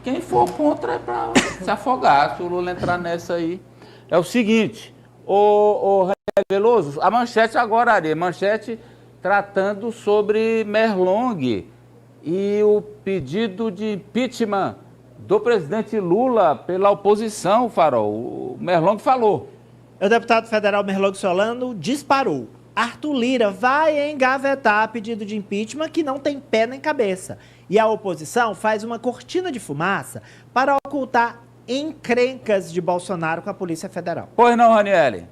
quem for contra é para se afogar, se o Lula entrar nessa aí. É o seguinte, o Veloso, a manchete agora, Ari, manchete tratando sobre Merlong e o pedido de impeachment do presidente Lula pela oposição, Farol. O Merlong falou. O deputado federal Merlong Solano disparou. Arthur Lira vai engavetar pedido de impeachment que não tem pé nem cabeça. E a oposição faz uma cortina de fumaça para ocultar encrencas de Bolsonaro com a Polícia Federal. Pois não, Raniele?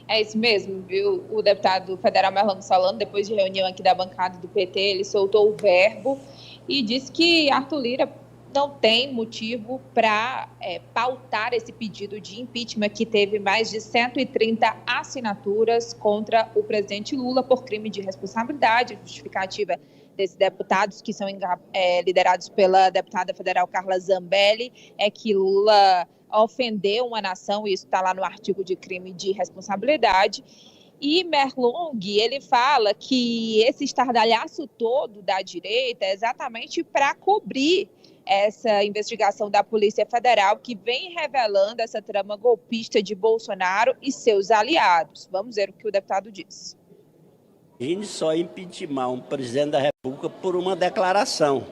É isso mesmo, viu? O deputado federal Merlong Solano, depois de reunião aqui da bancada do PT, ele soltou o verbo e disse que Arthur Lira não tem motivo para pautar esse pedido de impeachment que teve mais de 130 assinaturas contra o presidente Lula por crime de responsabilidade. A justificativa desses deputados, que são liderados pela deputada federal Carla Zambelli, é que Lula ofendeu uma nação, e isso está lá no artigo de crime de responsabilidade. E Merlong, ele fala que esse estardalhaço todo da direita é exatamente para cobrir essa investigação da Polícia Federal que vem revelando essa trama golpista de Bolsonaro e seus aliados. Vamos ver o que o deputado disse. A gente só impeachment um presidente da República por uma declaração.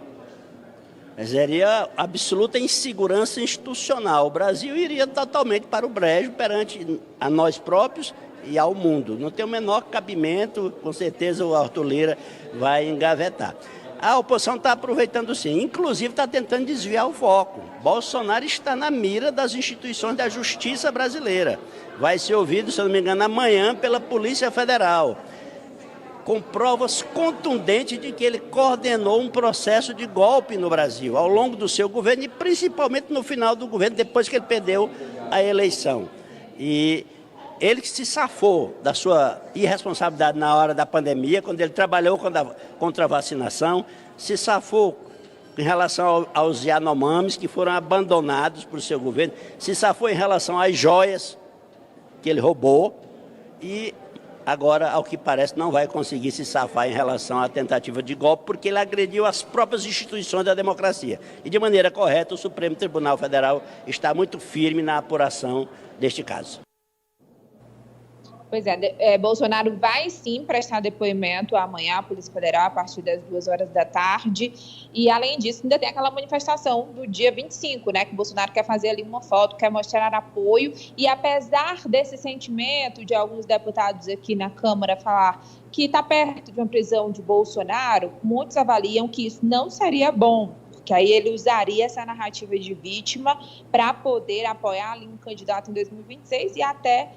Seria absoluta insegurança institucional. O Brasil iria totalmente para o brejo perante a nós próprios e ao mundo. Não tem o menor cabimento, com certeza o Arthur Lira vai engavetar. A oposição está aproveitando sim, inclusive está tentando desviar o foco. Bolsonaro está na mira das instituições da justiça brasileira. Vai ser ouvido, se eu não me engano, amanhã pela Polícia Federal, com provas contundentes de que ele coordenou um processo de golpe no Brasil, ao longo do seu governo e principalmente no final do governo, depois que ele perdeu a eleição. E ele que se safou da sua irresponsabilidade na hora da pandemia, quando ele trabalhou contra a vacinação, se safou em relação aos Yanomamis que foram abandonados por seu governo, se safou em relação às joias que ele roubou e agora, ao que parece, não vai conseguir se safar em relação à tentativa de golpe, porque ele agrediu as próprias instituições da democracia. E, de maneira correta, o Supremo Tribunal Federal está muito firme na apuração deste caso. Pois é, Bolsonaro vai sim prestar depoimento amanhã à Polícia Federal, a partir das 2h da tarde. E, além disso, ainda tem aquela manifestação do dia 25, né? Que o Bolsonaro quer fazer ali uma foto, quer mostrar apoio. E, apesar desse sentimento de alguns deputados aqui na Câmara falar que está perto de uma prisão de Bolsonaro, muitos avaliam que isso não seria bom, porque aí ele usaria essa narrativa de vítima para poder apoiar ali um candidato em 2026 e até...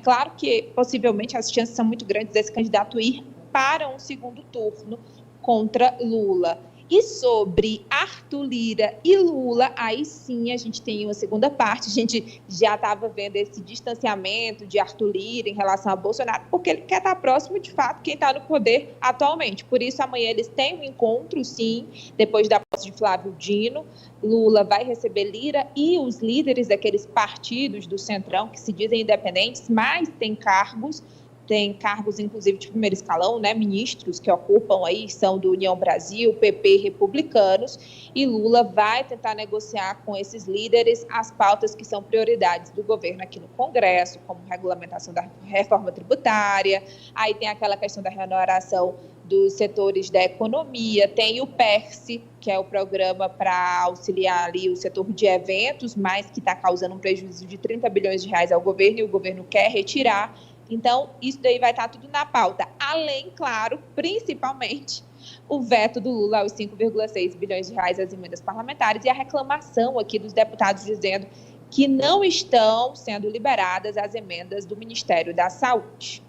Claro que, possivelmente, as chances são muito grandes desse candidato ir para um segundo turno contra Lula. E sobre Arthur Lira e Lula, aí sim a gente tem uma segunda parte. A gente já estava vendo esse distanciamento de Arthur Lira em relação a Bolsonaro, porque ele quer estar próximo, de fato, quem está no poder atualmente. Por isso, amanhã eles têm um encontro, sim, depois da posse de Flávio Dino. Lula vai receber Lira e os líderes daqueles partidos do Centrão que se dizem independentes, mas têm cargos, inclusive, de primeiro escalão, né? Ministros que ocupam aí, são do União Brasil, PP, republicanos, e Lula vai tentar negociar com esses líderes as pautas que são prioridades do governo aqui no Congresso, como regulamentação da reforma tributária, aí tem aquela questão da remuneração dos setores da economia, tem o PERSE, que é o programa para auxiliar ali o setor de eventos, mas que está causando um prejuízo de 30 bilhões de reais ao governo, e o governo quer retirar. Então, isso daí vai estar tudo na pauta. Além, claro, principalmente, o veto do Lula aos 5,6 bilhões de reais às emendas parlamentares e a reclamação aqui dos deputados dizendo que não estão sendo liberadas as emendas do Ministério da Saúde.